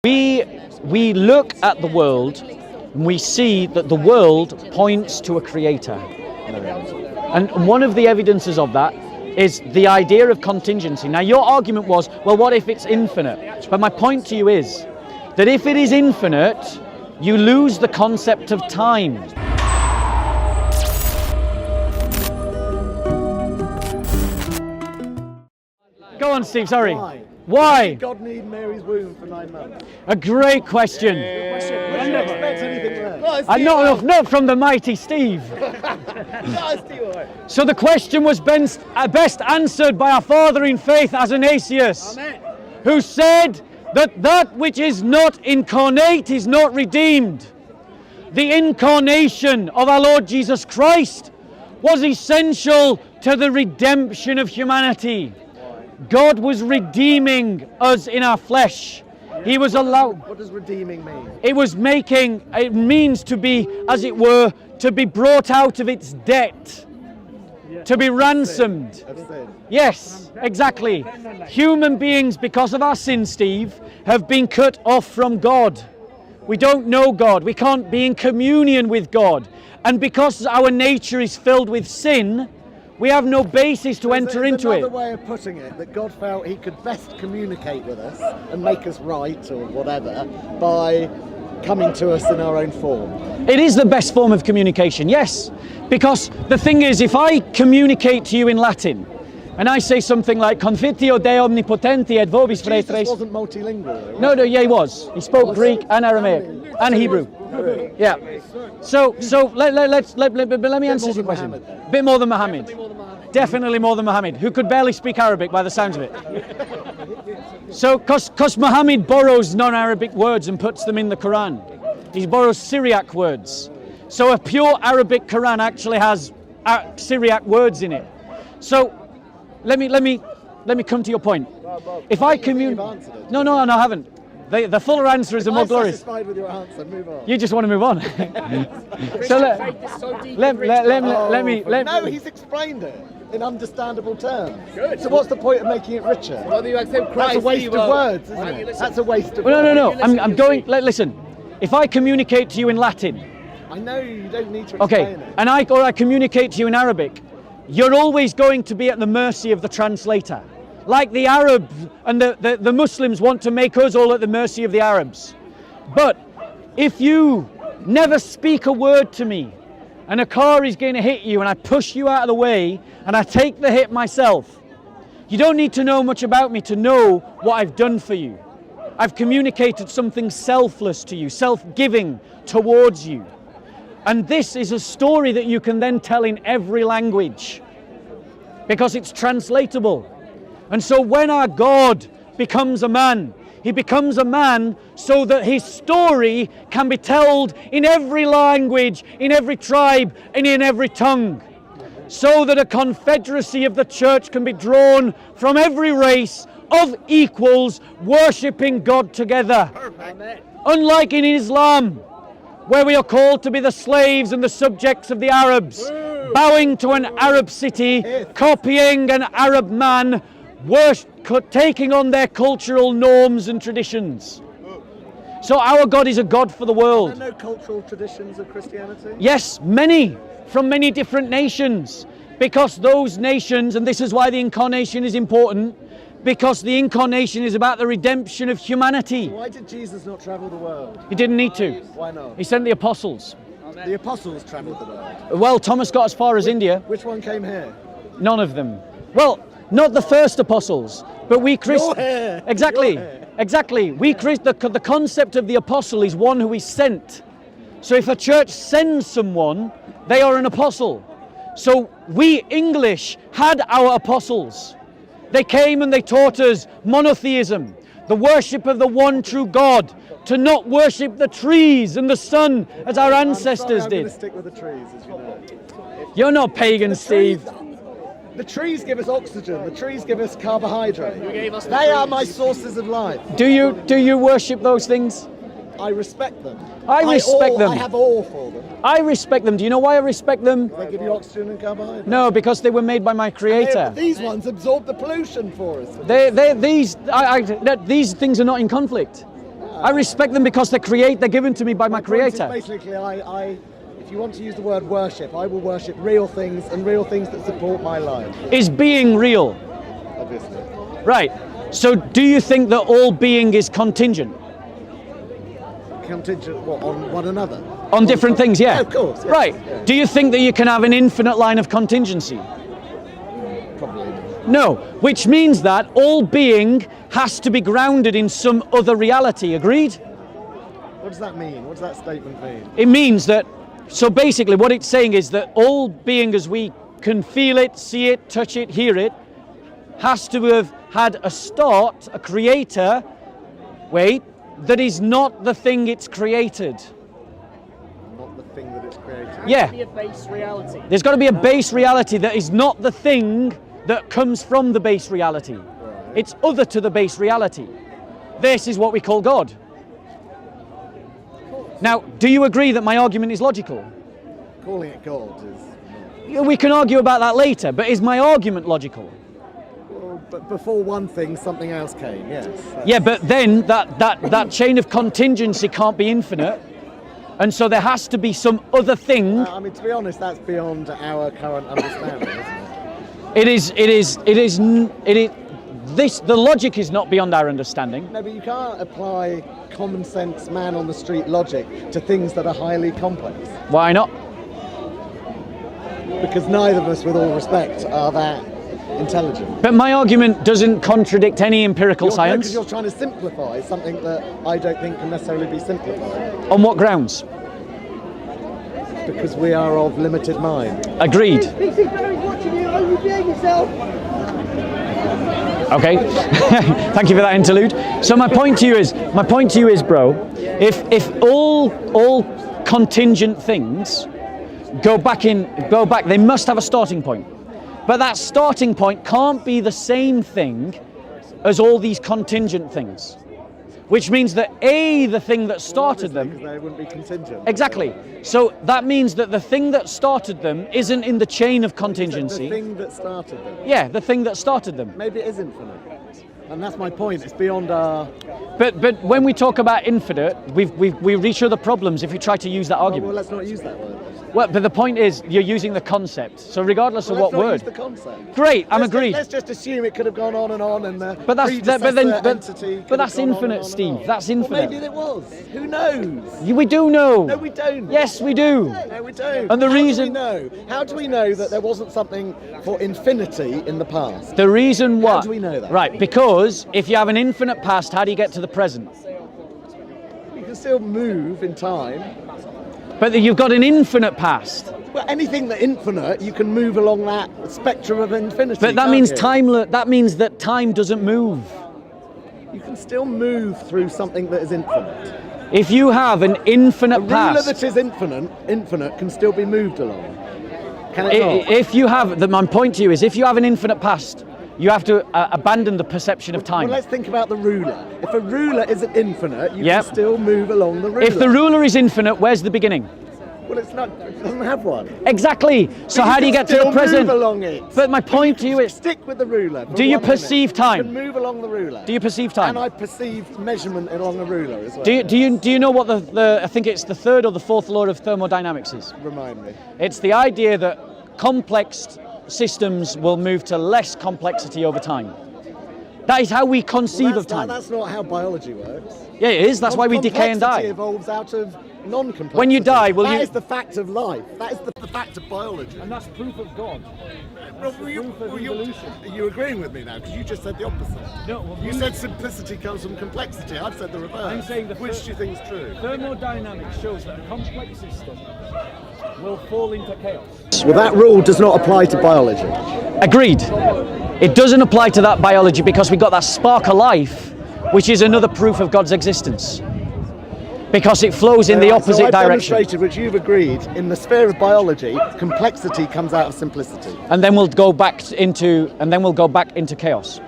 We look at the world and we see that the world points to a creator. And one of the evidences of that is the idea of contingency. Now your argument was, well, what if it's infinite? But my point to you is that if it is infinite, you lose the concept of time. Go on, Steve, sorry. Why? Did God need Mary's womb for 9 months? A great question. I didn't expect anything less. Not from the mighty Steve. So the question was best answered by our father in faith, Athanasius, who said that that which is not incarnate is not redeemed. The incarnation of our Lord Jesus Christ was essential to the redemption of humanity. God was redeeming us in our flesh. He was allowed. What does redeeming mean? It means to be, as it were, to be brought out of its debt, to be ransomed. Yes, exactly. Human beings, because of our sin, Steve, have been cut off from God. We don't know God. We can't be in communion with God. And because our nature is filled with sin, we have no basis to enter into it. Another way of putting it, that God felt he could best communicate with us and make us right or whatever by coming to us in our own form. It is the best form of communication, yes. Because the thing is, if I communicate to you in Latin, and I say something like "Confitio Dei omnipotenti et vobis Jesus fratres." wasn't multilingual. No, yeah, he was. He spoke Greek and Aramaic and Hebrew. Yeah. So let me answer your question. A bit more than Muhammad. Definitely more than Muhammad, who could barely speak Arabic by the sounds of it. So, because Muhammad borrows non-Arabic words and puts them in the Qur'an. He borrows Syriac words. So a pure Arabic Qur'an actually has Syriac words in it. So let me come to your point. If I communicate, no, I haven't. The fuller answer is the more glorious. Satisfied with your answer, move on. You just want to move on. So let me. No, he's explained it in understandable terms. Good. So what's the point of making it richer? Well, you accept Christ, that's a waste of words, isn't it? That's a waste of words. No. I'm going. Listen. If I communicate to you in Latin, I know you don't need to explain it. And I communicate to you in Arabic, you're always going to be at the mercy of the translator. Like the Arabs and the Muslims want to make us all at the mercy of the Arabs. But if you never speak a word to me and a car is going to hit you and I push you out of the way and I take the hit myself, you don't need to know much about me to know what I've done for you. I've communicated something selfless to you, self-giving towards you. And this is a story that you can then tell in every language because it's translatable. And so when our God becomes a man, he becomes a man so that his story can be told in every language, in every tribe, and in every tongue. So that a confederacy of the church can be drawn from every race of equals worshipping God together. Perfect. Unlike in Islam, where we are called to be the slaves and the subjects of the Arabs, bowing to an Arab city, copying an Arab man, taking on their cultural norms and traditions. So our God is a God for the world. Are there no cultural traditions of Christianity? Yes, many, from many different nations. Because those nations, and this is why the incarnation is important, because the incarnation is about the redemption of humanity. Why did Jesus not travel the world? He didn't need to. Why not? He sent the apostles. The apostles travelled the world. Well, Thomas got as far as India. Which one came here? None of them. Well, not the first apostles, but we Christians. Exactly. The concept of the apostle is one who is sent. So if a church sends someone, they are an apostle. So we English had our apostles. They came and they taught us monotheism, the worship of the one true God, to not worship the trees and the sun as our ancestors did. I'm going to stick with the trees, as you know. You're not pagan, Steve. The trees give us oxygen. The trees give us carbohydrate. They are my sources of life. Do you worship those things? I respect them. I respect them. I have awe for them. I respect them. Do you know why I respect them? They give you oxygen and carbohydrates. No, because they were made by my Creator. These ones absorb the pollution for us. These things are not in conflict. I respect them because they're given to me by my Creator. Basically, if you want to use the word worship, I will worship real things and real things that support my life. Is being real? Obviously. Right. So do you think that all being is contingent? Contingent what, on one another? On different things, yeah. Yeah, of course. Yes, right. yeah. Do you think that you can have an infinite line of contingency? Probably not. No, which means that all being has to be grounded in some other reality, agreed? What does that mean? What does that statement mean? It means that, so basically what it's saying is that all being as we can feel it, see it, touch it, hear it, has to have had a start, a creator, that is not the thing it's created. Not the thing that it's created. Yeah. Be a base reality. There's got to be a base reality that is not the thing that comes from the base reality. Right. It's other to the base reality. This is what we call God. Now, do you agree that my argument is logical? Calling it God is... We can argue about that later, but is my argument logical? Well, but before one thing, something else came, yes. Yeah, but then that chain of contingency can't be infinite, and so there has to be some other thing. I mean, to be honest, that's beyond our current understanding, isn't it? The logic is not beyond our understanding. No, but you can't apply common sense, man on the street logic to things that are highly complex. Why not? Because neither of us, with all respect, are that intelligent. But my argument doesn't contradict any empirical science. Because you're trying to simplify something that I don't think can necessarily be simplified. On what grounds? Because we are of limited mind. Agreed. PC Barry's watching you. Are you being yourself? Okay. Thank you for that interlude. So my point to you is, bro, if all contingent things go back, they must have a starting point. But that starting point can't be the same thing as all these contingent things. Which means that the thing that started them... Because they wouldn't be contingent. Exactly. So that means that the thing that started them isn't in the chain of contingency. The thing that started them. Yeah, the thing that started them. Maybe it is infinite. And that's my point. It's beyond our... But when we talk about infinite, we reach other problems if you try to use that argument. Well, let's not use that word. Well, but the point is, you're using the concept. So regardless of what Let's not word... use the concept. Great, I'm agreed. Let's just assume it could have gone on and the But that's entity but that's infinite, Steve. That's infinite. Well, maybe it was. Who knows? We do know. No, we don't. Yes, we do. No, we don't. And the reason... How do we know that there wasn't something for infinity in the past? The reason why... How do we know that? Right, because if you have an infinite past, how do you get to the present? You can still move in time. But you've got an infinite past. Well, anything that infinite, you can move along that spectrum of infinity. But that means that means that time doesn't move. You can still move through something that is infinite. If you have an infinite A ruler past, that is infinite can still be moved along. Can it not? if you have, my point to you is, if you have an infinite past, you have to abandon the perception of time. Well, let's think about the ruler. If a ruler isn't infinite, you can still move along the ruler. If the ruler is infinite, where's the beginning? Well, it's not. It doesn't have one. Exactly. So how do you get to the present? Move along it. But my point to you is, stick with the ruler. Do you perceive time? You can move along the ruler. Do you perceive time? And I perceive measurement along a ruler as well. Do you know what the I think it's the third or the fourth law of thermodynamics is? Remind me. It's the idea that complex systems will move to less complexity over time. That is how we conceive of time. That's not how biology works. Yeah, it is. That's why we decay and die. Complexity evolves out of non-complexity. When you die, that is the fact of life. That is the fact of biology. And that's proof of God. Are you agreeing with me now? Because you just said the opposite. No, well, you said simplicity comes from complexity. I've said the reverse. I'm saying which do you think is true? Thermodynamics shows that a complex system will fall into chaos. Well, that rule does not apply to biology. Agreed. It doesn't apply to that biology because we got that spark of life, which is another proof of God's existence. Because it flows in the opposite so I've direction. Demonstrated, which you've agreed, in the sphere of biology, complexity comes out of simplicity. And then we'll go back into chaos.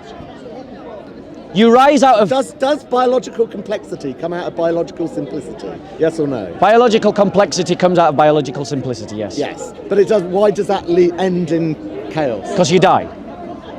You rise out of... Does biological complexity come out of biological simplicity? Yes or no? Biological complexity comes out of biological simplicity, yes. Yes. But it does. Why does that end in chaos? Because you die.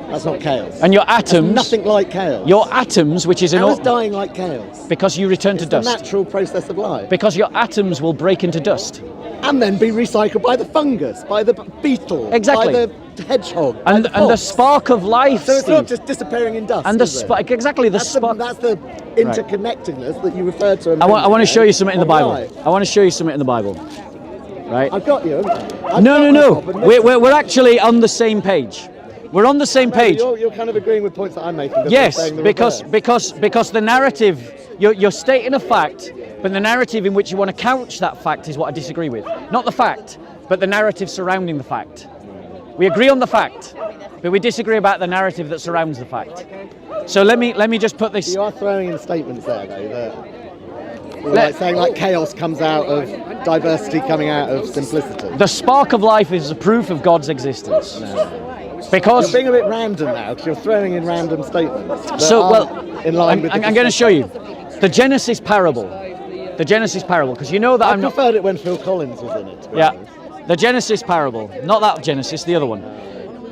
That's not chaos. And your atoms, nothing like chaos. your atoms, which is an How is dying like chaos? because you return to It's the dust. natural process of life. Because your atoms will break into dust. And then be recycled by the fungus, by the beetle, Exactly. by the hedgehog, by And the and the fox. spark of life, So it's Steve, not just disappearing in dust. and the is it? spark, exactly the That's spark. that's the interconnectedness that you referred to. I want to show you something in the Bible. Right. I want to show you something in the Bible. Right? I've got you. I've No. got myself, and We're actually on the same page. We're on the same page. You're kind of agreeing with points that I'm making. but Yes, you're saying the because reverse. the narrative, you're stating a fact, but the narrative in which you want to couch that fact is what I disagree with. Not the fact, but the narrative surrounding the fact. We agree on the fact, but we disagree about the narrative that surrounds the fact. So let me just put this. You are throwing in statements there, though, that saying like chaos comes out of diversity, coming out of simplicity. The spark of life is a proof of God's existence. You're Because being a bit random now, because you're throwing in random statements. that so aren't well, in line with. I'm going to show you the Genesis parable. The Genesis parable, because you know that I I'm not. preferred it when Phil Collins was in it. To be Yeah, honest. the Genesis parable, not that Genesis, the other one.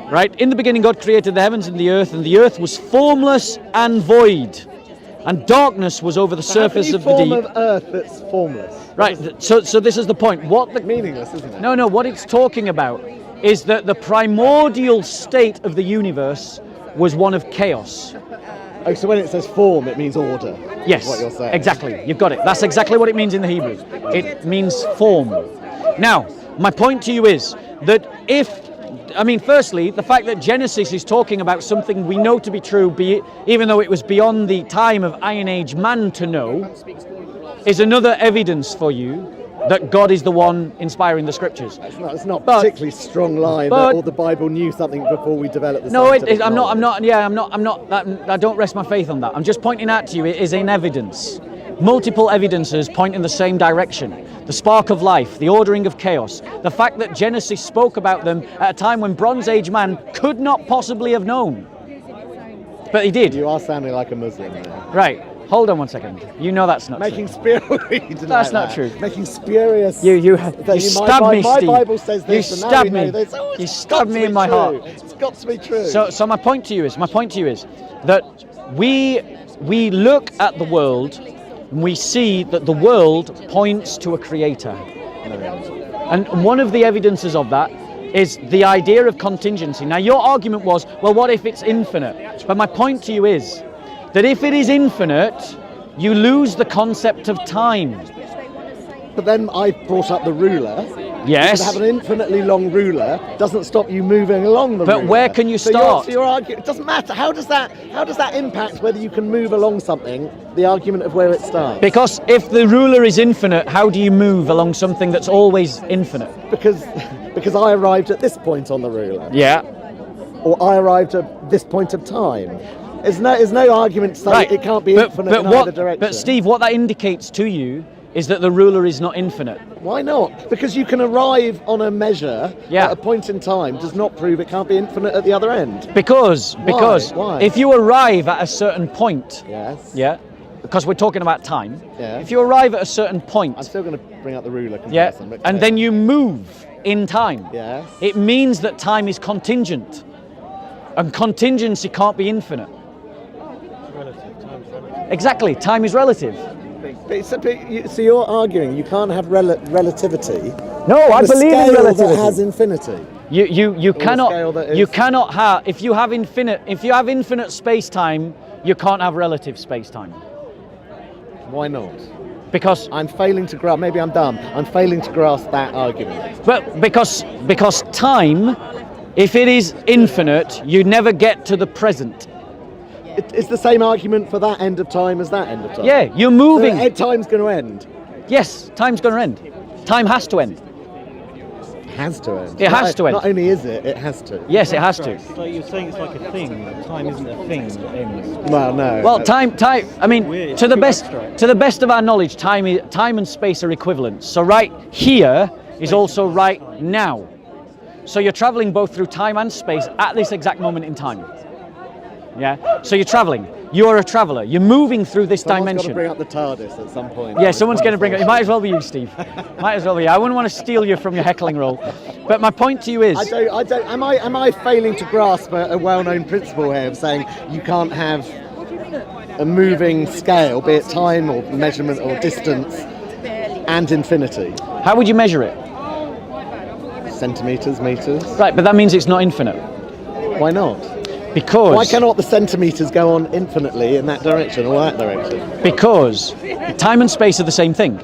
Right? In the beginning, God created the heavens and the earth was formless and void, and darkness was over the surface of the How can you deep. form of earth that's formless? Right. So this is the point. What the Meaningless, isn't it? no, what it's talking about is that the primordial state of the universe was one of chaos. Oh, so when it says form, it means order. Yes, Is what you're saying. exactly. You've got it. That's exactly what it means in the Hebrew. It means form. Now, my point to you is that firstly, the fact that Genesis is talking about something we know to be true, even though it was beyond the time of Iron Age man to know, is another evidence for you that God is the one inspiring the scriptures. It's not a But- particularly strong line but- that all the Bible knew something before we developed the No, scientific I'm knowledge. not. I don't rest my faith on that. I'm just pointing out to you it is in evidence. Multiple evidences point in the same direction. The spark of life, the ordering of chaos, the fact that Genesis spoke about them at a time when Bronze Age man could not possibly have known. But he did. You are sounding like a Muslim there. Right. Hold on one second. You know that's not Making true. spurious. That's not true. Making spurious. You that stabbed me, my Steve. Bible says this, You and now stabbed we know me. this. Oh, it's You got stabbed to me be in my true. heart. It's got to be true. So my point to you is that we look at the world and we see that the world points to a creator. And one of the evidences of that is the idea of contingency. Now your argument was, well, what if it's infinite? But my point to you is that if it is infinite, you lose the concept of time. But then I brought up the ruler. Yes. To have an infinitely long ruler doesn't stop you moving along the ruler. But where can you So start? your argument, it doesn't matter. How does that impact whether you can move along something? The argument of where it starts. Because if the ruler is infinite, how do you move along something that's always infinite? Because I arrived at this point on the ruler. Yeah. Or I arrived at this point of time. There's no argument saying Right. it can't be infinite in either direction. But Steve, what that indicates to you is that the ruler is not infinite. Why not? Because you can arrive on a measure Yeah. at a point in time does not prove it can't be infinite at the other end. Because Why? if you arrive at a certain point, Yes. yeah, because we're talking about time. Yeah. If you arrive at a certain point, I'm still going to bring up the ruler yeah, comparison. but and then you move in time, Yes. it means that time is contingent, and contingency can't be infinite. Exactly, time is relative. So you're arguing you can't have relativity. No, I on a believe in scale relativity. that has infinity. You scale that is- cannot have if you have infinite space time, you can't have relative space time. Why not? Because I'm failing to grasp. Maybe I'm dumb. I'm failing to grasp that argument. because time, if it is infinite, you never get to the present. It's the same argument for that end of time as that end of time. Yeah, you're moving. So time's going to end. Yes, time's going to end. Time has to end. It has to end. It has to end. Not only is it, it has to. Yes, it has to. So you're saying it's like a thing. Time isn't a thing that ends. Well, no. Well, time. I mean, Weird. to the Too best abstract. of our knowledge, time and space are equivalent. So right here is also right now. So you're traveling both through time and space at this exact moment in time. Yeah. So you're traveling. You're a traveller. You're moving through this Someone's got to dimension. bring up the TARDIS at some point. Yeah, someone's going to bring it. It might as well be you, Steve. Might as well be you. I wouldn't want to steal you from your heckling role. But my point to you is... I don't. Am I failing to grasp a well-known principle here of saying you can't have a moving scale, be it time or measurement or distance, and infinity? How would you measure it? Centimeters, meters. Right, but that means it's not infinite. Why not? Because... Why cannot the centimeters go on infinitely in that direction or that direction? Because time and space are the same thing.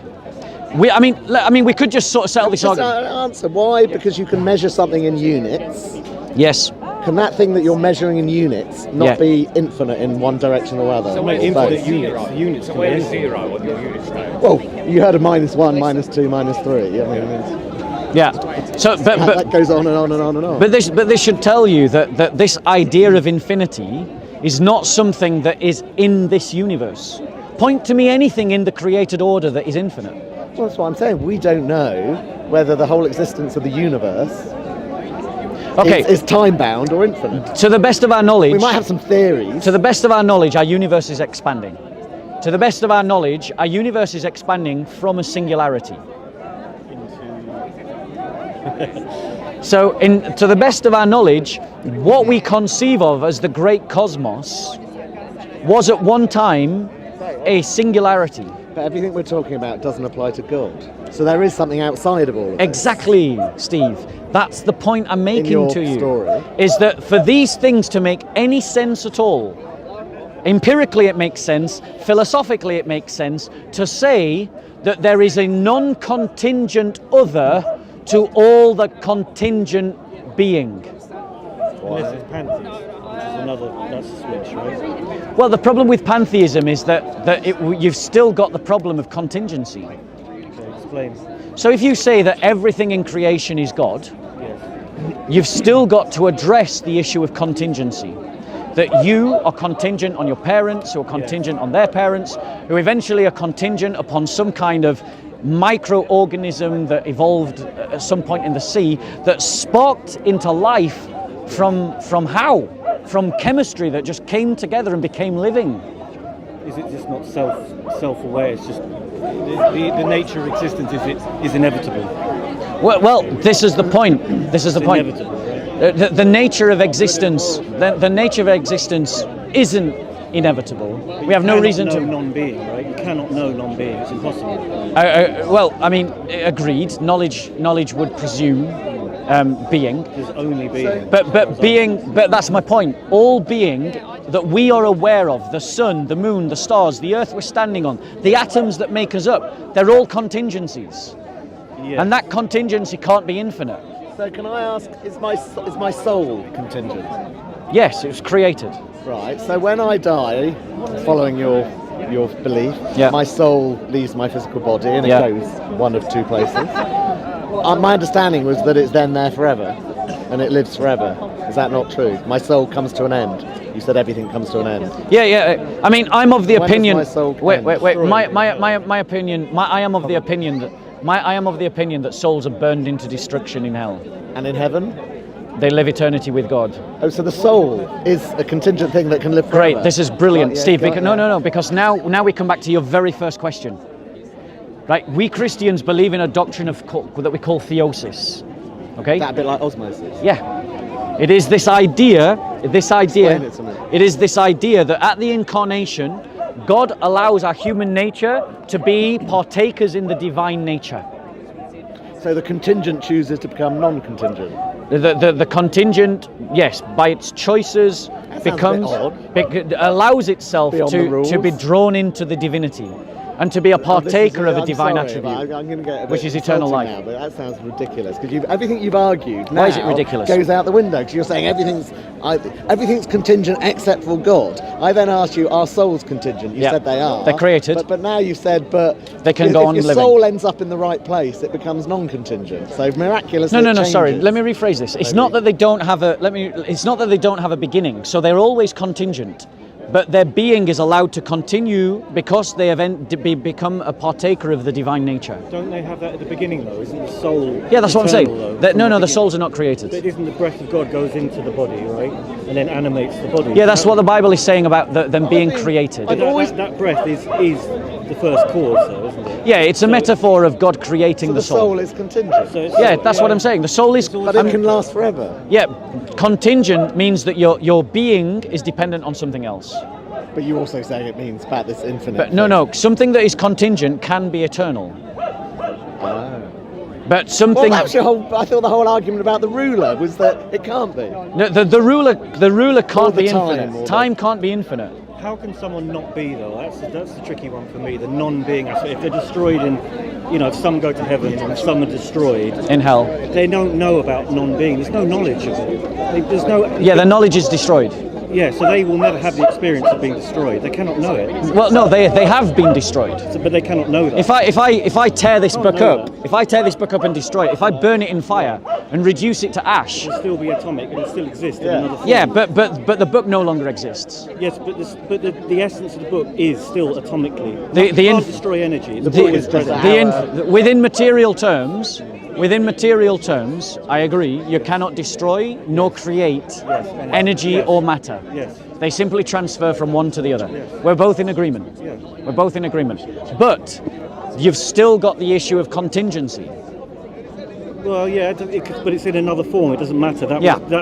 I mean, we could just sort of settle this Just argument. answer. Why? Because you can measure something in units. Yes. Can that thing that you're measuring in units not be infinite in one direction or other? So infinite units can be anything. Well, you heard of -1, -2, -3. I mean, Yeah. So, that goes on and on and on and on. But this should tell you that this idea of infinity is not something that is in this universe. Point to me anything in the created order that is infinite. Well, that's what I'm saying. We don't know whether the whole existence of the universe is time-bound or infinite. To the best of our knowledge... We might have some theories. To the best of our knowledge, our universe is expanding. To the best of our knowledge, our universe is expanding from a singularity. So, to the best of our knowledge, what we conceive of as the great cosmos was at one time a singularity. But everything we're talking about doesn't apply to God. So there is something outside of all of this. Exactly, Steve. That's the point I'm making your to you. Story. Is that for these things to make any sense at all, empirically it makes sense, philosophically it makes sense, to say that there is a non-contingent other to all the contingent being. Unless it's pantheism. That's a switch, right? Well, the problem with pantheism is that you've still got the problem of contingency. Okay, explain. So if you say that everything in creation is God, Yes. you've still got to address the issue of contingency. That you are contingent on your parents, who are contingent on their parents, who eventually are contingent upon some kind of microorganism that evolved at some point in the sea that sparked into life from how? From chemistry that just came together and became living. Is it just not self-aware? It's just the nature of existence is inevitable. Well, this is the point. This is the point. Inevitable, right? The nature of existence. The nature of existence isn't inevitable. We have no reason to. You cannot know non-being, right? You cannot know non-being. It's impossible. Well, I mean, agreed. Knowledge would presume being. There's only being. But that's my point. All being that we are aware of, the sun, the moon, the stars, the earth we're standing on, the atoms that make us up, they're all contingencies. Yes. And that contingency can't be infinite. So can I ask, is my soul contingent? Yes, it was created. Right. So when I die, following your belief, my soul leaves my physical body and it goes one of two places. My understanding was that it's then there forever, and it lives forever. Is that not true? My soul comes to an end. You said everything comes to an end. Yeah. I mean, I'm of the opinion. Does my soul Wait. end? My opinion. I am of the opinion that souls are burned into destruction in hell. And in heaven? They live eternity with God. Oh, so the soul is a contingent thing that can live forever. Great, this is brilliant, Right, yeah, Steve. got No, because now we come back to your very first question. Right, we Christians believe in a doctrine that we call theosis. Okay? That a bit like osmosis. Yeah. It is this idea. Explain it to me. It is this idea that at the incarnation, God allows our human nature to be partakers in the divine nature. So the contingent chooses to become non-contingent. The contingent, yes, by its choices, allows itself to be drawn into the divinity and to be a partaker of a divine attribute, which is eternal life. Now, but that sounds ridiculous because everything you've argued now Why is it ridiculous? Goes out the window because you're saying everything's contingent except for God. I then asked you, are souls contingent? You said they are. They're created. But now you said, but they can go on if your living. soul ends up in the right place, it becomes non-contingent. So miraculously. No. Sorry. Let me rephrase this. It's not that they don't have a. It's not that they don't have a beginning. So they're always contingent. but their being is allowed to continue because they have become a partaker of the divine nature. Don't they have that at the beginning though? Isn't the soul? Yeah, that's what I'm saying. Though, No, the souls are not created. But isn't the breath of God goes into the body, right, and then animates the body? Yeah, that's what the Bible is saying about them being created. But that breath is the first cause, though, isn't it? Yeah, it's a metaphor of God creating the soul. soul is contingent. Yeah, that's what I'm saying. The soul is. But it can last forever. Yeah, contingent means that your being is dependent on something else. But you also say it means about this infinite. But no, something that is contingent can be eternal. But something. Well, that's I thought the whole argument about the ruler was that it can't be. No, the ruler can't be time, infinite. Time can't be infinite. How can someone not be though? That's the tricky one for me. The non-being aspect. If they're destroyed and if some go to heaven and some are destroyed In hell. they don't know about non-being. There's no knowledge of it. There's no. Yeah, their knowledge is destroyed. Yeah, so they will never have the experience of being destroyed. They cannot know it. Well, no, they have been destroyed. But they cannot know that. If I tear this book up, if I tear this book up and destroy it, if I burn it in fire and reduce it to ash, It'll still be atomic. It'll still exist in another form. yeah, but the book no longer exists. Yes, but the essence of the book is still atomically. The You can't destroy energy. The book is present. Within material terms, I agree. You cannot destroy nor create energy or matter. Yes. They simply transfer from one to the other. Yes. We're both in agreement. Yes. We're both in agreement. But you've still got the issue of contingency. Well, yeah, but it's in another form. It doesn't matter.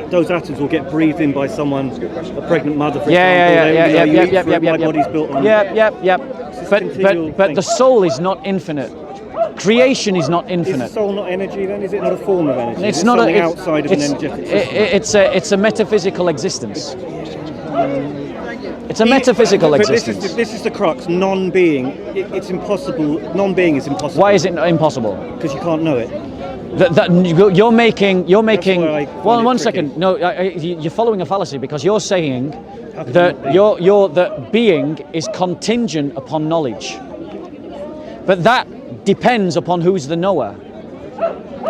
Those atoms will get breathed in by someone, a pregnant mother, for example. My body's built on. But the soul is not infinite. Creation is not infinite. Is the soul not energy then? Is it not a form of energy? It's is it not something outside of an energetic system? It's a metaphysical existence. It's a metaphysical existence. But this is the crux. Non-being, it's impossible. Non-being is impossible. Why is it impossible? Because you can't know it. You're making. Well, one tricky. second. No, you're following a fallacy because you're saying that being is contingent upon knowledge, but that depends upon who's the knower.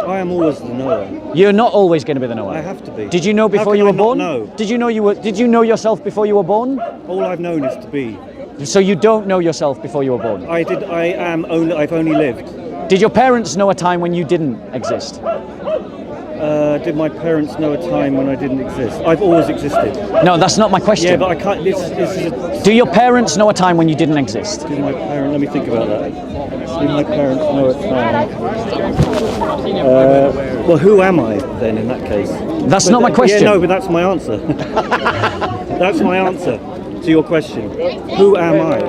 I am always the knower. You're not always going to be the knower. I have to be. Did you know before you were born? No. Did you know yourself before you were born? All I've known is to be. So you don't know yourself before you were born. I've only lived. Did your parents know a time when you didn't exist? Did my parents know a time when I didn't exist? I've always existed. No, that's not my question. Yeah, but I can't. This is a. Do your parents know a time when you didn't exist? Let me think about that. Did my parents know a time? Well, who am I then in that case? That's not my question. Yeah, no, but that's my answer. That's my answer to your question. Who am I?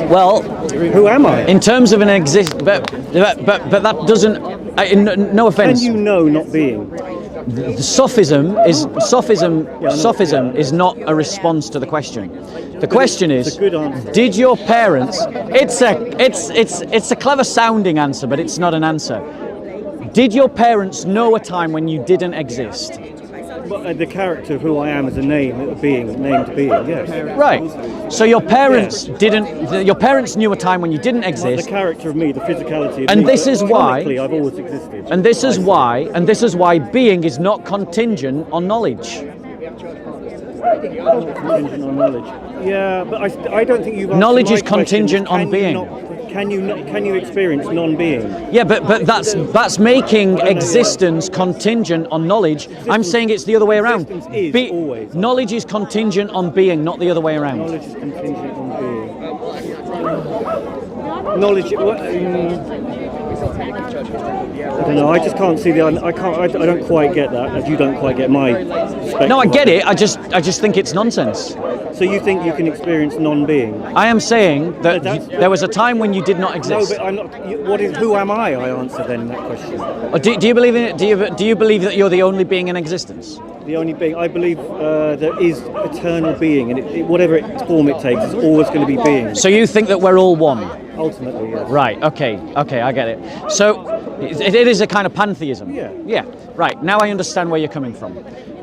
Well, who am I? In terms of an but that doesn't. No offense. Can you know not being? Sophism is not a response to the question. The question is, did your parents? It's a clever sounding answer, but it's not an answer. Did your parents know a time when you didn't exist? The character of who I am as a named being, yes. Right. So your parents didn't. Your parents knew a time when you didn't exist. The character of me, the physicality of and me. This is why. I've always existed. And this is why being is not contingent on knowledge. Contingent on knowledge. Yeah, but I don't think you've. Knowledge is contingent on being. Can you experience non-being? Yeah, but that's making existence contingent on knowledge. I'm saying it's the other way around. Always. Knowledge is contingent on being, not the other way around. Knowledge is contingent on being. Knowledge. I don't know. I just can't see I don't quite get that. As you don't quite get my perspective. No, I get it. I just think it's nonsense. So you think you can experience non-being? I am saying that there was a time when you did not exist. No, but I'm not. Who am I? I answer then that question. Or do you believe in it? Do you believe that you're the only being in existence? The only being. I believe there is eternal being, and whatever form it takes, is always going to be being. So you think that we're all one? Ultimately, yes. Right. Okay. I get it. So it is a kind of pantheism. Yeah. Yeah. Right. Now I understand where you're coming from.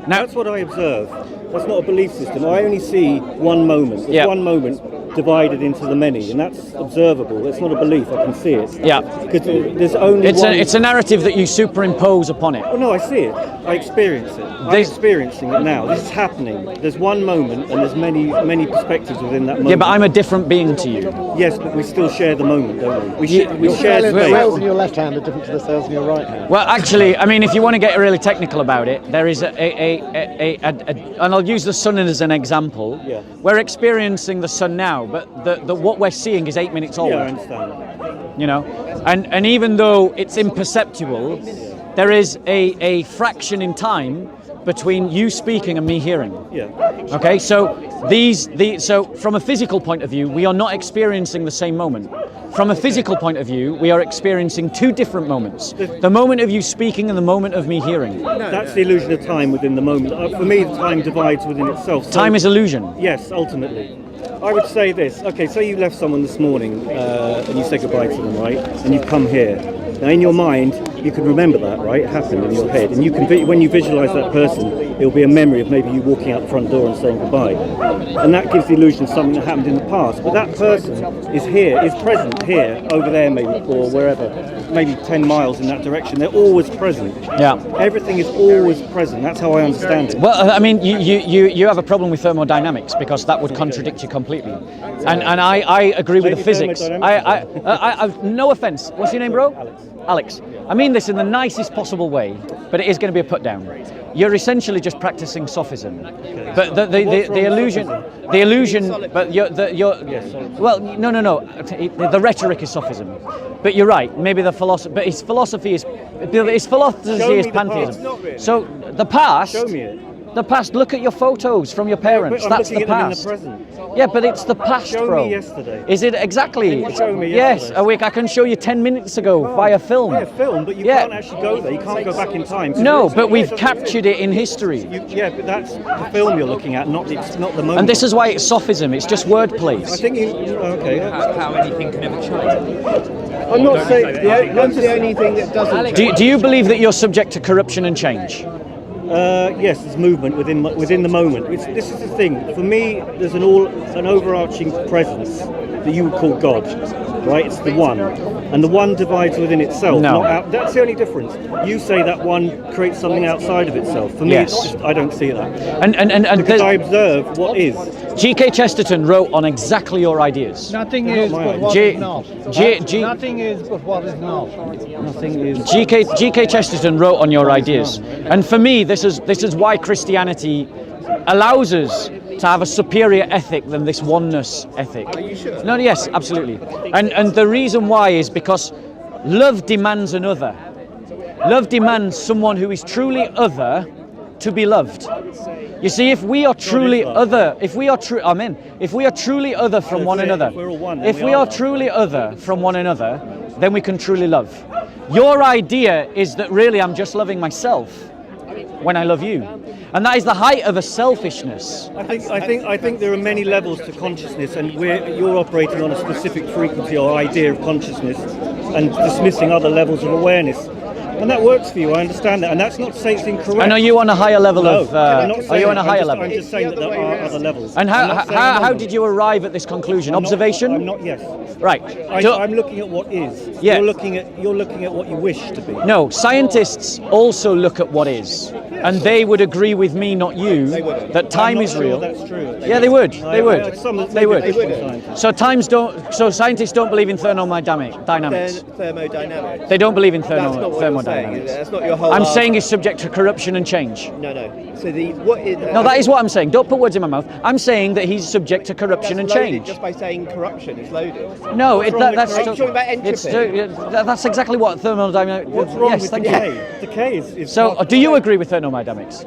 Now that's what I observe. That's not a belief system. I only see one moment. There's one moment divided into the many, and that's observable. It's not a belief. I can see it. Yeah. Because there's only one. It's a narrative that you superimpose upon it. Oh no, I see it. I experience it. I'm experiencing it now. This is happening. There's one moment, and there's many perspectives within that moment. Yeah, but I'm a different being to you. Yes, but we still share the moment, don't we? We Your share cells in space. your left hand are different to the cells in your right hand. Well, actually, I mean, if you want to get really technical about it, there is and I'll use the sun as an example. Yeah. We're experiencing the sun now, but what we're seeing is 8 minutes old. Yeah, I understand that. You know, and even though it's imperceptible, there is a fraction in time between you speaking and me hearing. Yeah. Okay, so so from a physical point of view, we are not experiencing the same moment. From a physical point of view, we are experiencing two different moments. The moment of you speaking and the moment of me hearing. That's the illusion of time within the moment. For me, time divides within itself. So, Time is illusion. Yes, ultimately. I would say this. Okay, so you left someone this morning and you said goodbye to them, right? And you've come here. Now, in your mind, you can remember that, right? It happened in your head. And you can, when you visualise that person, it'll be a memory of maybe you walking out the front door and saying goodbye. And that gives the illusion of something that happened in the past. But that person is here, is present here, over there maybe, or wherever, maybe 10 miles in that direction. They're always present. Yeah. Everything is always present. That's how I understand it. Well, I mean, you have a problem with thermodynamics because that would contradict you completely. And I agree with the physics. I've no offence. What's your name, bro? Alex. I mean this in the nicest possible way, but it is going to be a put down. You're essentially just practicing sophism. But the illusion, but well, no. The rhetoric is sophism. But you're right. Maybe the philosophy, but his philosophy is pantheism. So the past. Show me it. The past. Look at your photos from your parents. I'm That's the looking at past. them in the present. Yeah, but it's the past, Show bro. me yesterday. Is it exactly? Can you show me yes, yesterday? I can show you 10 minutes ago via film. Yeah, film, but you can't actually go there. You can't go back in time. So No, but we've captured it in history. Yeah, but that's the film you're looking at, not the moment. And this is why it's sophism. It's just wordplay. I think you. Okay. How anything can ever change. I'm not saying that's the only thing that doesn't. Do you believe that you're subject to corruption and change? Yes, there's movement within the moment. This is the thing. For me, there's an overarching presence that you would call God, right? It's the one, and the one divides within itself. No. Not out, that's the only difference. You say that one creates something outside of itself. For me, Yes. I don't see that. And Because I observe what is. G.K. Chesterton wrote on exactly your ideas. Nothing is but what G- is not. G- Nothing is but what is not. Nothing is. G.K. Chesterton wrote on your ideas, and for me, this is why Christianity allows us to have a superior ethic than this oneness ethic. Are you sure? No, yes, absolutely. And the reason why is because love demands another. Love demands someone who is truly other to be loved. You see, if we are truly other, if we are truly other from one another, if we are truly other from one another, then we can truly love. Your idea is that really I'm just loving myself when I love you, and that is the height of a selfishness. I think there are many levels to consciousness, and you're operating on a specific frequency or idea of consciousness, and dismissing other levels of awareness. And that works for you, I understand that, and that's not to say it's incorrect. And are you on a higher level of? I'm not Are saying you on a that. higher I'm level? just saying that there are other levels. And how did you arrive at this conclusion? Observation? I'm not. Yes. Right. I'm looking at what is. Yeah. You're looking at what you wish to be. No, scientists also look at what is, and they would agree with me, not you, that time is real. That's true. Yeah, they would. They would. They would. So So scientists don't believe in thermodynamics. Thermodynamics. They don't believe in That's not what you're saying. thermodynamics. That's not your whole. I'm saying it's subject to corruption and change. No. So what is? No, that is what I'm saying. Don't put words in my mouth. I'm saying that he's subject to corruption and That's loaded. change. Just by saying corruption is loaded. No, What's wrong with that's Are you talking about entropy? that's exactly what thermodynamics. What's wrong yes, with thank decay? you. Decay is. So, not do you agree with thermodynamics?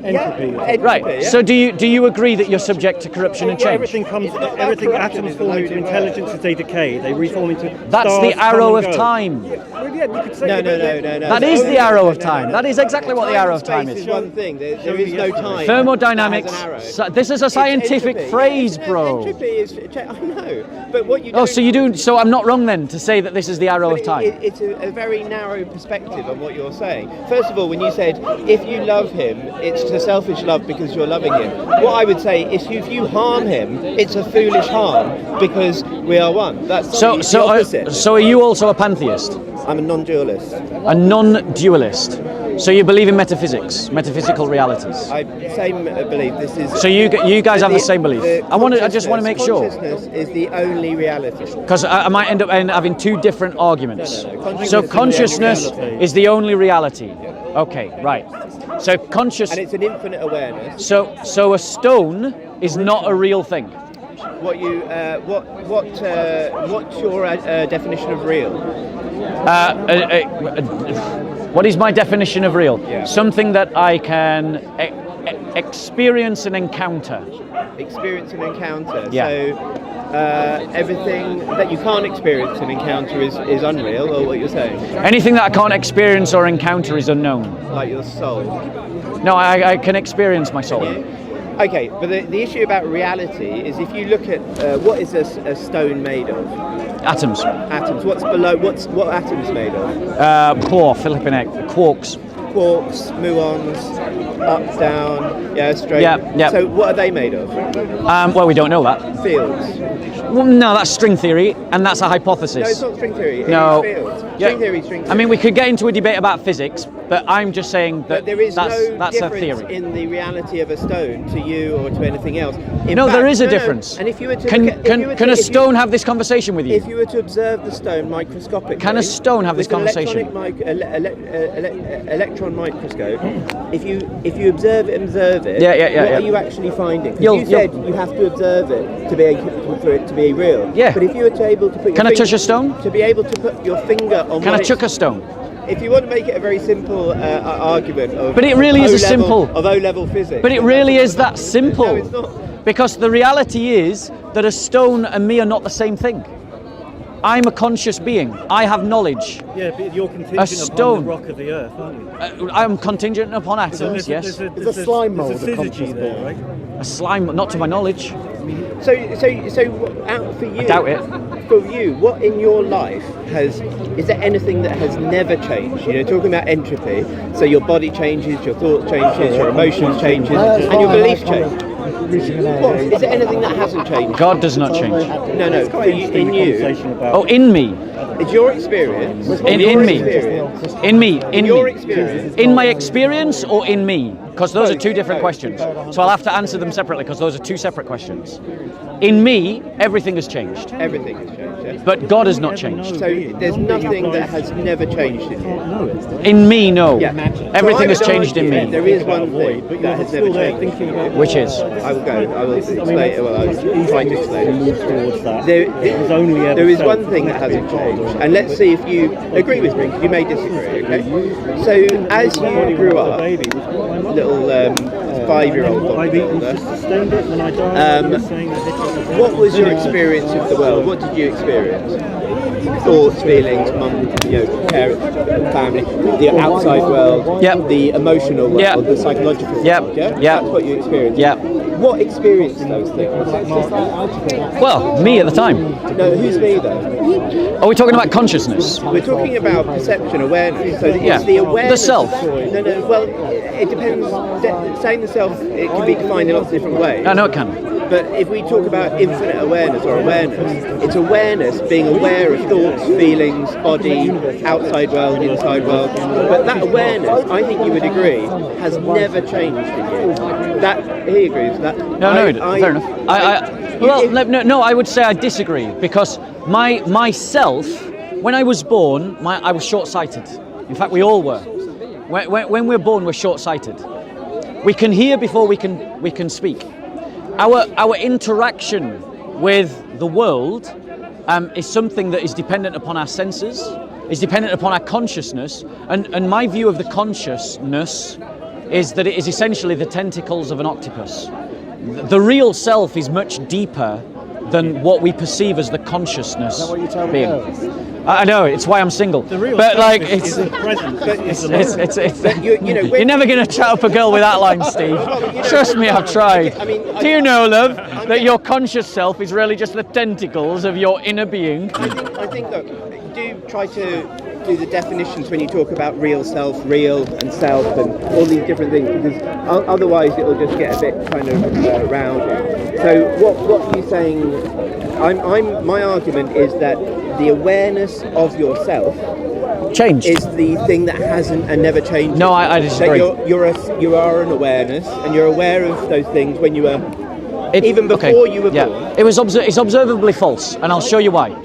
Entropy. Right. Yeah. So, do you agree that you're subject to corruption and Yeah, change? everything atoms form into intelligence as they decay. They reform into. That's stars the arrow come of and go. time. Well, yeah, you could say No. That is the arrow of time. That is exactly what the arrow of time Space is. one thing. There is no time. Thermodynamics. That has an arrow. This is a scientific Entropy. phrase, Yeah, bro. Entropy is. I know, but what you. Oh, so you do. So I'm not wrong then to say that this is the arrow of time. It's a very narrow perspective on what you're saying. First of all, when you said if you love him, it's to a selfish love because you're loving him. What I would say is if you harm him, it's a foolish harm because we are one. That's the opposite. So are you also a pantheist? I'm a non-dualist. A non-dualist. So you believe in metaphysics, metaphysical realities. Same belief. This is. So you guys have the same belief. I just want to make sure. Consciousness is the only reality. Because I might end up having two different arguments. No. So consciousness is the only reality. Okay, right. So conscious. And it's an infinite awareness. So a stone is not a real thing. What's your definition of real? What is my definition of real? Yeah. Something that I can experience and encounter. Experience and encounter. Yeah. So everything that you can't experience and encounter is unreal, or what you're saying? Anything that I can't experience or encounter is unknown. Like your soul. No, I can experience my soul. Okay, but the issue about reality is if you look at what is a stone made of? Atoms. Atoms. What's below? What atoms made of? Flipping heck, quarks. Quarks, muons, up, down, straight. Yeah. So what are they made of? Well, we don't know that. Fields. Well, no, that's string theory, and that's a hypothesis. No, it's not string theory. No. It's fields. Yeah. String theory. I mean, we could get into a debate about physics, but I'm just saying that But there is that's no a difference theory. in the reality of a stone to you or to anything else. There is a difference. And if you were to Can a stone have this conversation with you? If you were to observe the stone microscopically, Can a stone have this with an conversation? electron microscope. If you observe it, what are you actually finding? 'Cause you said you have to observe it for it to be real. Yeah. But if you were to able to put Can I touch a stone? To be able to put your finger on. Can I chuck a stone? If you want to make it a very simple argument of, But it really is O-level physics. But it really is that simple. No, it's not. Because the reality is that a stone and me are not the same thing. I'm a conscious being. I have knowledge. Yeah, but you're contingent stone. upon the rock of the earth, aren't you? I'm contingent upon atoms, yes. There's a slime mold there's of a conscious syzygy there, being. right? A slime, not to my knowledge. So out for you. I doubt it. For you, what in your life is there anything that has never changed? Talking about entropy. So your body changes, your thought changes, your emotions changes, and your beliefs change. What, is there anything that hasn't changed? God does not change. No. For you, in you, Oh, in me. it's your experience. In me. In me. In Your me. experience. In my experience or in me? Because those are two different questions. So I'll have to answer them separately because those are two separate questions. In me, everything has changed. Everything has changed. Yeah? But God has not changed. So there's nothing that has never changed in you. In me, no. Yeah. Everything So has I would changed in argue me. There is one thing that has never changed. Which is? I will go. I will explain. Well, I'll try to explain. Towards that. There is one thing that hasn't changed, and let's see if you agree with me, because you may disagree. Okay. So as you grew up, little 5-year-old what was your experience of the world? What did you experience? Thoughts, feelings, mum, parents, family, the outside world, the emotional world, the psychological world. Yeah? That's what you experienced. Yeah. What experienced those things? Well, me at the time. No, who's me though? Are we talking about consciousness? We're talking about perception, awareness. So it's the awareness. The self. No. Well, it depends. Saying the self, it can be defined in lots of different ways. I know it can. But if we talk about infinite awareness or awareness, it's awareness, being aware of thoughts, feelings, body, outside world, inside world. But that awareness, I think you would agree, has never changed in you. That he agrees with that. No, fair enough. No, I would say I disagree because myself, when I was born, I was short-sighted. In fact, we all were. When we're born, we're short-sighted. We can hear before we can speak. Our interaction with the world is something that is dependent upon our senses, is dependent upon our consciousness, and my view of the consciousness is that it is essentially the tentacles of an octopus. The real self is much deeper than what we perceive as the consciousness being. I know, it's why I'm single. But like, it's the present. You're never going to chat up a girl with that line, Steve. Trust me, I've tried. Do you know, love, that your conscious self is really just the tentacles of your inner being? I think look, do try to do the definitions when you talk about real and self and all these different things, because otherwise it will just get a bit kind of rowdy. So what are you saying? My argument is that the awareness of yourself changed is the thing that hasn't and never changed. No, I disagree. That you are an awareness, and you're aware of those things when you were even before you were born. It's observably false, and I'll show you why.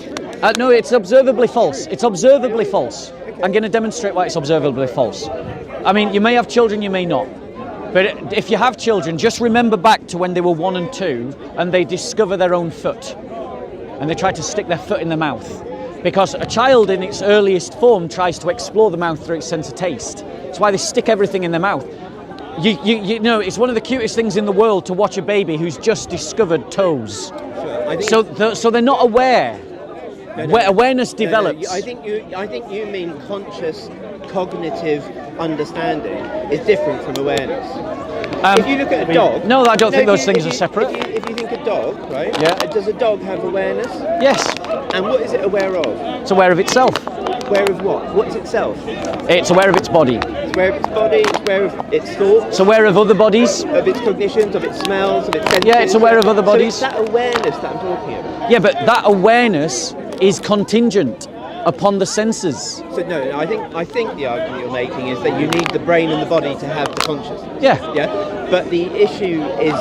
No, it's observably false. It's observably false. Okay. I'm going to demonstrate why it's observably false. I mean, you may have children, you may not. But if you have children, just remember back to when they were 1 and 2 and they discover their own foot. And they try to stick their foot in the mouth. Because a child in its earliest form tries to explore the mouth through its sense of taste. That's why they stick everything in their mouth. You know, it's one of the cutest things in the world to watch a baby who's just discovered toes. Sure. So they're not aware. Awareness develops. I think you mean conscious cognitive understanding is different from awareness. If you look at a dog... No, I don't think those things are separate. If you think a dog, right? Yeah. Does a dog have awareness? Yes. And what is it aware of? It's aware of itself. Aware of what? What's itself? It's aware of its body. It's aware of its body, it's aware of its thoughts. It's aware of other bodies. Of its cognitions, of its smells, of its senses. Yeah, it's aware of other bodies. So it's that awareness that I'm talking about. Yeah, but that awareness is contingent upon the senses. So no, I think the argument you're making is that you need the brain and the body to have the consciousness. Yeah. Yeah. But the issue is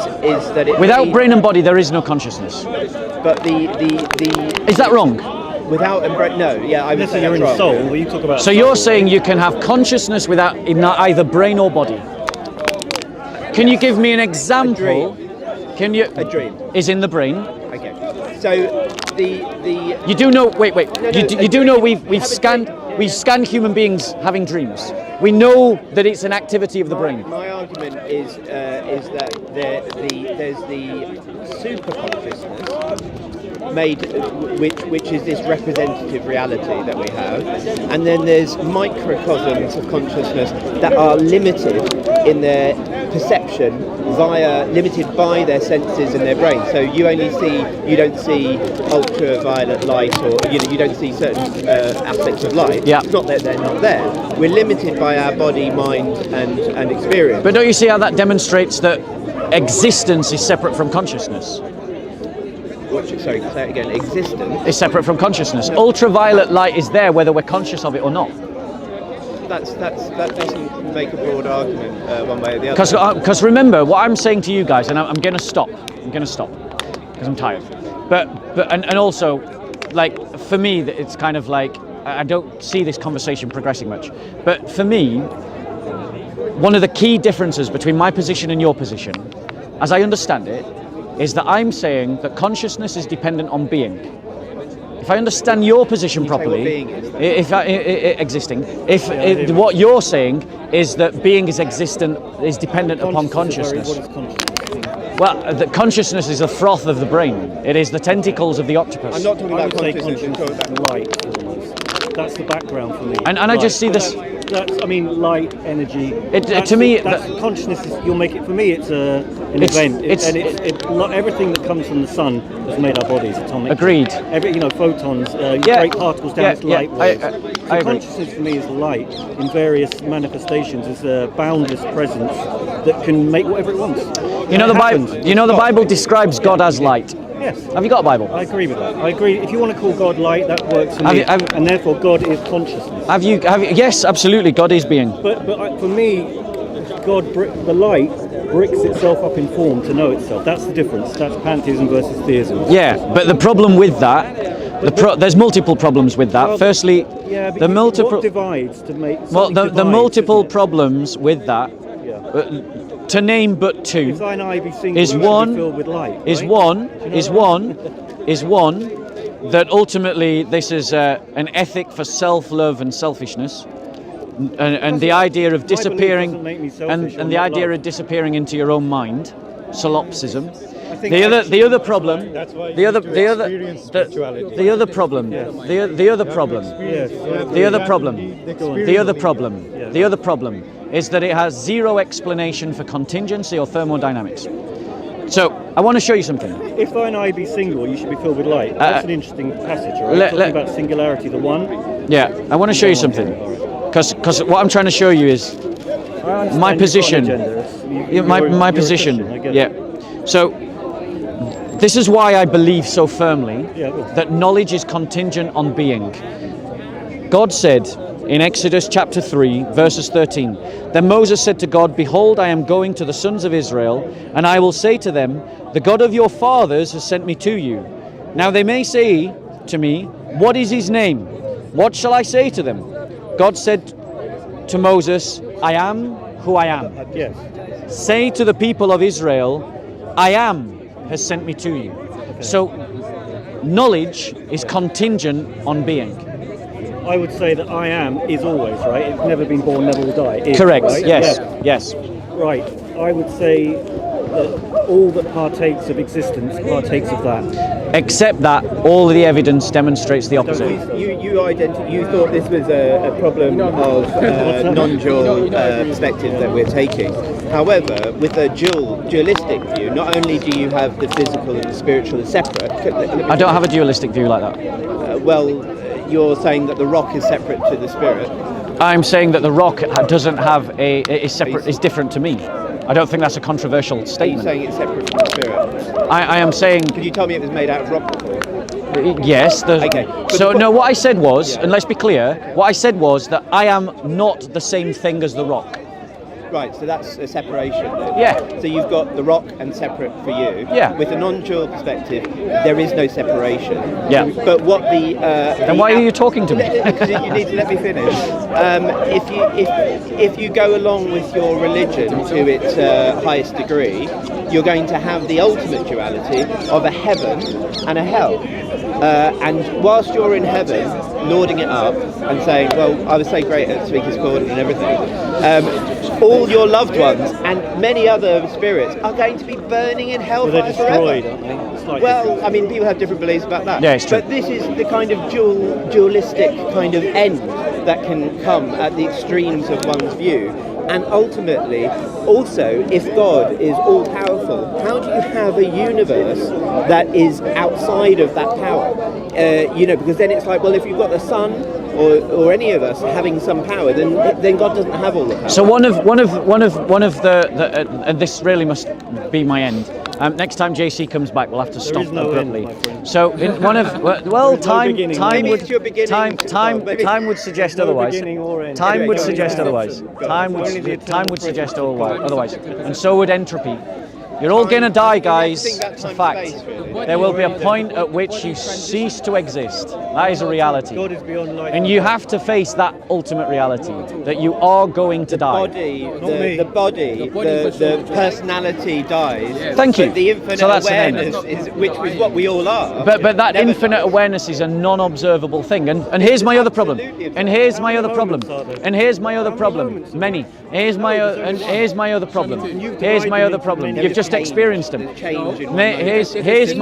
that it without brain and body there is no consciousness. But the is that wrong? Without no, yeah, I would say you're in wrong. soul. Well, you talk about. So you're saying you can have consciousness without either brain or body. Can you give me an example? Can you? A dream is in the brain. Okay. So the you do know. Wait. No, you do know we've scanned human beings having dreams. We know that it's an activity of the brain. My argument is that there's the super consciousness made, which is this representative reality that we have, and then there's microcosms of consciousness that are limited in their perception limited by their senses and their brain. So you don't see ultraviolet light, or you don't see certain aspects of light. Yeah. It's not that they're not there. We're limited by our body, mind, and experience. But don't you see how that demonstrates that existence is separate from consciousness? Sorry, say it again. Existence is separate from consciousness. No. Ultraviolet light is there whether we're conscious of it or not. That doesn't make a broad argument one way or the other. Because remember, what I'm saying to you guys, and I'm going to stop. Because I'm tired. But also, like, for me, it's kind of like, I don't see this conversation progressing much. But for me, one of the key differences between my position and your position, as I understand it, is that I'm saying that consciousness is dependent on being. If I understand your position properly, existing, what you're saying is that being is dependent upon consciousness. Well, the consciousness is the froth of the brain. It is the tentacles of the octopus. I'm not talking about consciousness. I'm talking about light. Almost. That's the background for me. And I just see this. Light, energy. To me, consciousness. You'll make it. For me, it's an event. Everything that comes from the sun has made our bodies atomic. Agreed. Photons, break particles down to light waves. Consciousness for me is light in various manifestations. It's a boundless presence that can make whatever it wants. The Bible describes God as light. Yes. Have you got a Bible? I agree with that. I agree. If you want to call God light, that works for me. And therefore, God is consciousness. Have you? Yes, absolutely. God is being. But for me, the light bricks itself up in form to know itself. That's the difference. That's pantheism versus theism. Yeah, but the problem with that, there's multiple problems with that. Firstly, the multiple what divides to make. Well, the multiple problems with that. Yeah. To name but two if thine eye be single, is one filled with light, right? is one that ultimately this is an ethic for self-love and selfishness, and the idea of disappearing and the idea of disappearing into your own mind, solipsism. The other problem. That's why the other problem is that it has zero explanation for contingency or thermodynamics. So I want to show you something. If thine eye be single, you should be filled with light. That's an interesting passage, right? Talking about singularity, the one. Yeah, I want to show you something, because what I'm trying to show you is my position. My position. I get it. Yeah. So this is why I believe so firmly that knowledge is contingent on being. God said in Exodus chapter 3, verses 13, "Then Moses said to God, Behold, I am going to the sons of Israel, and I will say to them, The God of your fathers has sent me to you. Now they may say to me, What is his name? What shall I say to them? God said to Moses, I am who I am. Yes. Say to the people of Israel, I am has sent me to you." So knowledge is contingent on being. I would say that I am is always, right? It's never been born, never will die. Is, Correct. right? Yes. Yeah. Yes. Right. I would say that all that partakes of existence partakes of that. Except that all the evidence demonstrates the opposite. You thought this was a problem of non-dual perspective that we're taking. However, with a dualistic view, not only do you have the physical and the spiritual as separate. I don't have a dualistic view like that. You're saying that the rock is separate to the spirit. I'm saying that the rock doesn't have is separate, is different to me. I don't think that's a controversial statement. Are you saying it's separate from the spirit? I am saying. Could you tell me it was made out of rock before? Yes. Okay. So no, what I said was, and let's be clear, what I said was that I am not the same thing as the rock. Right, so that's a separation then. Yeah. So you've got the rock and separate for you. Yeah. With a non-dual perspective, there is no separation. Yeah. But what the... then why are you talking to me? Because you need to let me finish. If you go along with your religion to its highest degree, you're going to have the ultimate duality of a heaven and a hell. And whilst you're in heaven, lording it up and saying, well, I was so great at Speaker's Court and everything, all your loved ones and many other spirits are going to be burning in hellfire They're destroyed, forever. aren't they? Well, I mean, people have different beliefs about that. Yeah, it's true. But this is the kind of dualistic kind of end that can come at the extremes of one's view. And ultimately, also, if God is all-powerful, how do you have a universe that is outside of that power? Because then it's like, well, if you've got the sun or any of us having some power, then God doesn't have all the power. So one of the and this really must be my end. Next time JC comes back, we'll have to stop abruptly. So in one of time would suggest otherwise. Time would suggest otherwise. Time would suggest otherwise. And so would entropy. You're all going to die, guys. It's a fact. There will be a point at which you cease to exist. That is a reality. And you have to face that ultimate reality, that you are going to die. The body, the personality dies. Thank you. But the infinite So that's awareness, which is what we all are. But that infinite awareness is a non-observable thing. And here's my other problem. And here's my other problem. And here's my other problem. Many. Here's my other problem. Here's my other problem. You've just experienced them. Here's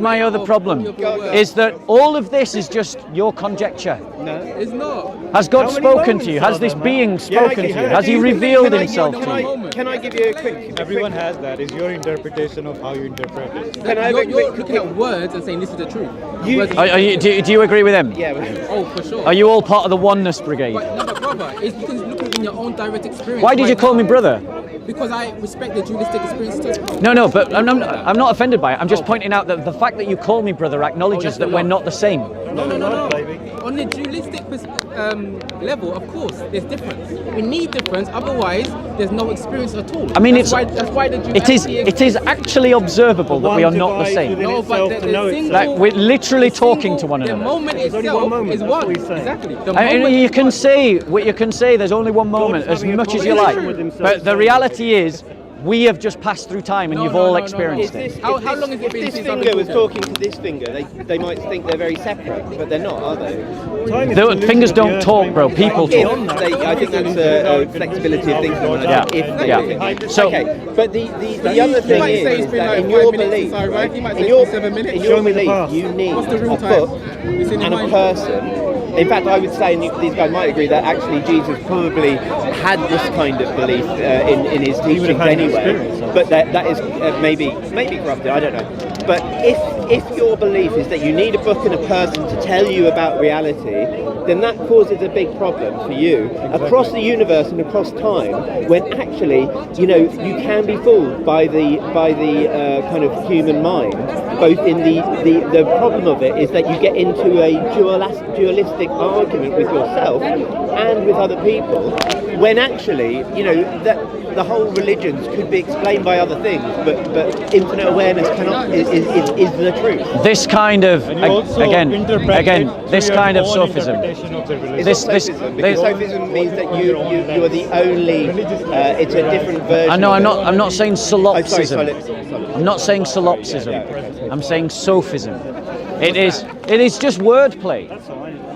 my other problem. Is that all of this is just your conjecture? No, it's not. Has God spoken to you? Has this being spoken to you? Has he revealed himself to you? Can I give you a quick... Everyone has that. It's your interpretation of how you interpret it. Can I have a You're quick... looking at words and saying this is the truth. Do you agree with him? Yeah. Oh, for sure. Are you all part of the oneness brigade? No, but brother, it's because looking in your own direct experience. Why did you call me brother? Because I respect the dualistic experience too. No, but I'm not offended by it. I'm just pointing out that the fact that you call me brother acknowledges that we're not the same. No. On the dualistic level, of course, there's difference. We need difference, otherwise there's no experience at all. I mean, that's why the duality it is actually observable that we are not the same. No, but the single, like we're literally talking to one the another. moment itself is one. Exactly. You can say there's only one moment as much as you like, but the reality is we have just passed through time and you've all experienced it. How long has it been If this since finger was talking to this finger, they might think they're very separate, but they're not, are they? The fingers don't talk, bro. People talk. I think that's a flexibility of thinking. Yeah. So, okay, but the other thing is that in your belief, you need a book and a person. In fact, I would say, and these guys might agree, that actually Jesus probably had this kind of belief in his teachings anyway. But that is maybe corrupted. I don't know. But if your belief is that you need a book and a person to tell you about reality, then that causes a big problem for you across the universe and across time. When actually, you know, you can be fooled by the kind of human mind. Both in the problem of it is that you get into a dualistic argument with yourself and with other people, when actually, you know, that the whole religions could be explained by other things, but infinite awareness is the truth. This kind of again, this kind of sophism. Sophism means that you are the only. It's a different version. I know. I'm not saying solipsism. Sorry. I'm not saying solipsism. I'm saying sophism. It is just wordplay.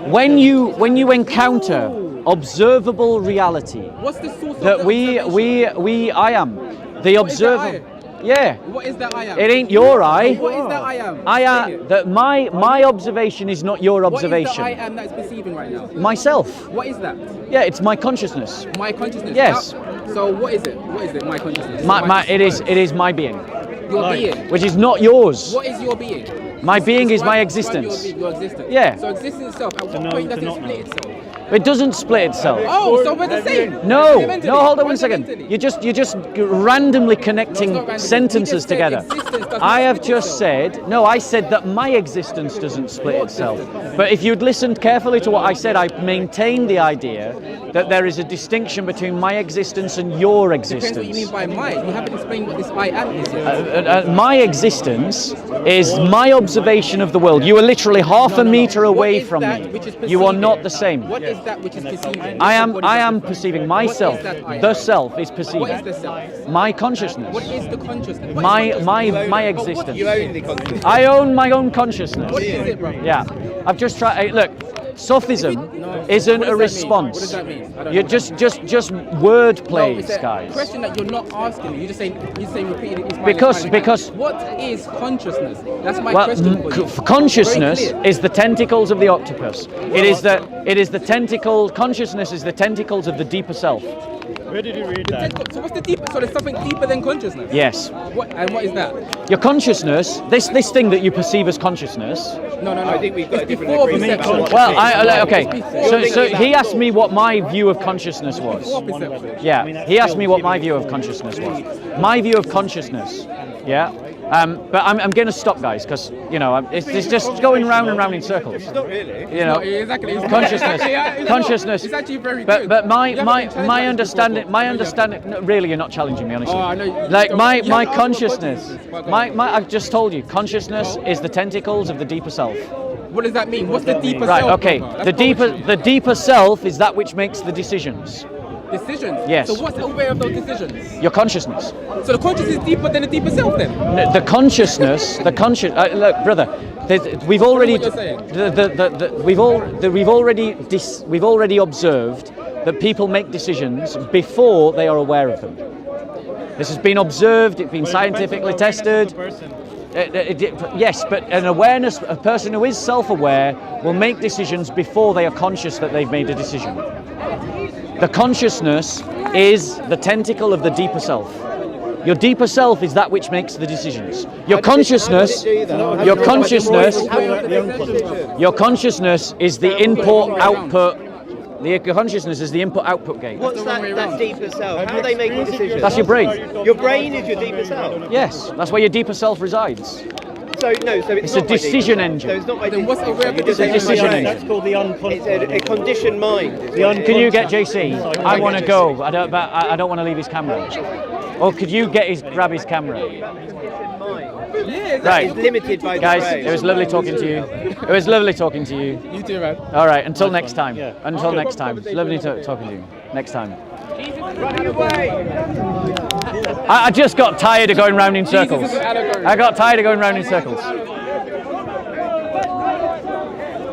When you encounter observable reality, What's the source that of the I am the observer. Yeah. What is that I am? It ain't your I. What is that I am? I am that my observation is not your observation. What is the I am that's perceiving right now? Myself. What is that? Yeah, it's my consciousness. My consciousness. Yes. So what is it? What is it? My consciousness. It is my being, Your being. which is not yours. What is your being? My being is my Describe existence. Your existence. Yeah. So existence itself. At what point does it split itself? It doesn't split itself. Oh, so we're the same. No, Fundamentally. hold on one second. Fundamentally. You're just randomly connecting No, it's not random. sentences You just said together. existence does I not have split just itself. said, no, I said that my existence doesn't split itself. But if you'd listened carefully to what I said, I maintained the idea that there is a distinction between my existence and your Depends what you existence. mean by mine. You haven't explained what this I am is yet. My existence is my observation of the world. You are literally half a meter What away is from that me. which is You are perceiving? not the same. What is that which is perceiving? I am What is that? perceiving myself. What is that I am? The self is What perceiving. is the self? My consciousness. What is the consciousness? What is My consciousness? existence. You own the consciousness. I own my own consciousness. What is it, bro? Yeah, I've just tried. Look, sophism No. isn't What a does that mean? response. What does that mean? I don't You're know. just word No, plays, it's a guys. question that you're not asking. You're just saying repeatedly. it's mine, Because- it's mine, it's because- mine. What is consciousness? That's my Well, question for you. consciousness Very clear. is the tentacles of the octopus. It is the tentacle. Consciousness is the tentacles of the deeper self. Where did you read that? So what's the deeper? So there's something deeper than consciousness. Yes, What is that? your consciousness. This thing that you perceive as consciousness. No. I think we've got a It's different before agreement. perception. Well, okay. So thinking he about asked me what my view of consciousness was. Before perception. Yeah, he asked me what my view of consciousness was. My view of consciousness, yeah. But I'm going to stop, guys, because you know it's just going round and round in circles. Not really. You know, Exactly. It's consciousness, it's consciousness. It's actually very but good. but You haven't been my challenged by this understanding. No, really, you're not challenging me, honestly. Oh, I know. You Like don't- my you haven't asked for consciousness, bodies. my I've just told you, consciousness is the tentacles of the deeper self. What does that mean? What's the deeper Right. self? Okay. brother? The That's deeper self is that which makes the decisions. decisions. Yes. So what's aware of those decisions? Your consciousnness. So the consciousness is deeper than the deeper self then? The consciousness, look, brother. We've already, what you're saying. we've already observed that people make decisions before they are aware of them. This has been observed. It's been scientifically tested. Yes, but a person who is self-aware will make decisions before they are conscious that they've made a decision. The consciousness is the tentacle of the deeper self. Your deeper self is that which makes the decisions. Your consciousness is the input-output. The consciousness is the input-output gate. What's that deeper self? How are they making decisions? That's your brain. Your brain is your deeper self. Yes, that's where your deeper self resides. So it's a not my decision deeper self. engine. So it's not my Then what's deeper aware self. of You're the just decision saying my engine? brain. That's called the unconscious. It's a conditioned mind. Can you get JC? I want to go. I don't want to leave his camera. Or could you grab his camera? Yeah, Right. It's limited by the Guys, brain. it was lovely talking to you. It was lovely talking to you. You too, man. All right, until next time. Yeah. Until next time. It's lovely talking to you. Next time. I just got tired of going round in circles. I got tired of going round in circles.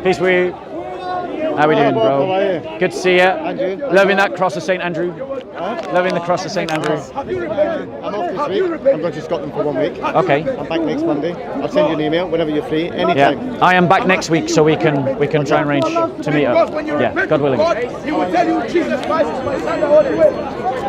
Peace with you. How we doing, bro? Good to see you. Andrew. Loving that cross of St. Andrew. Loving the cross of St. Andrew. I'm off this week. I'm going to Scotland for 1 week. Okay. I'm back next Monday. I'll send you an email whenever you're free, anytime. Yeah, I am back next week, so we can try and arrange to meet up. Yeah, God willing. He will tell you Jesus Christ is my son, the Holy Way.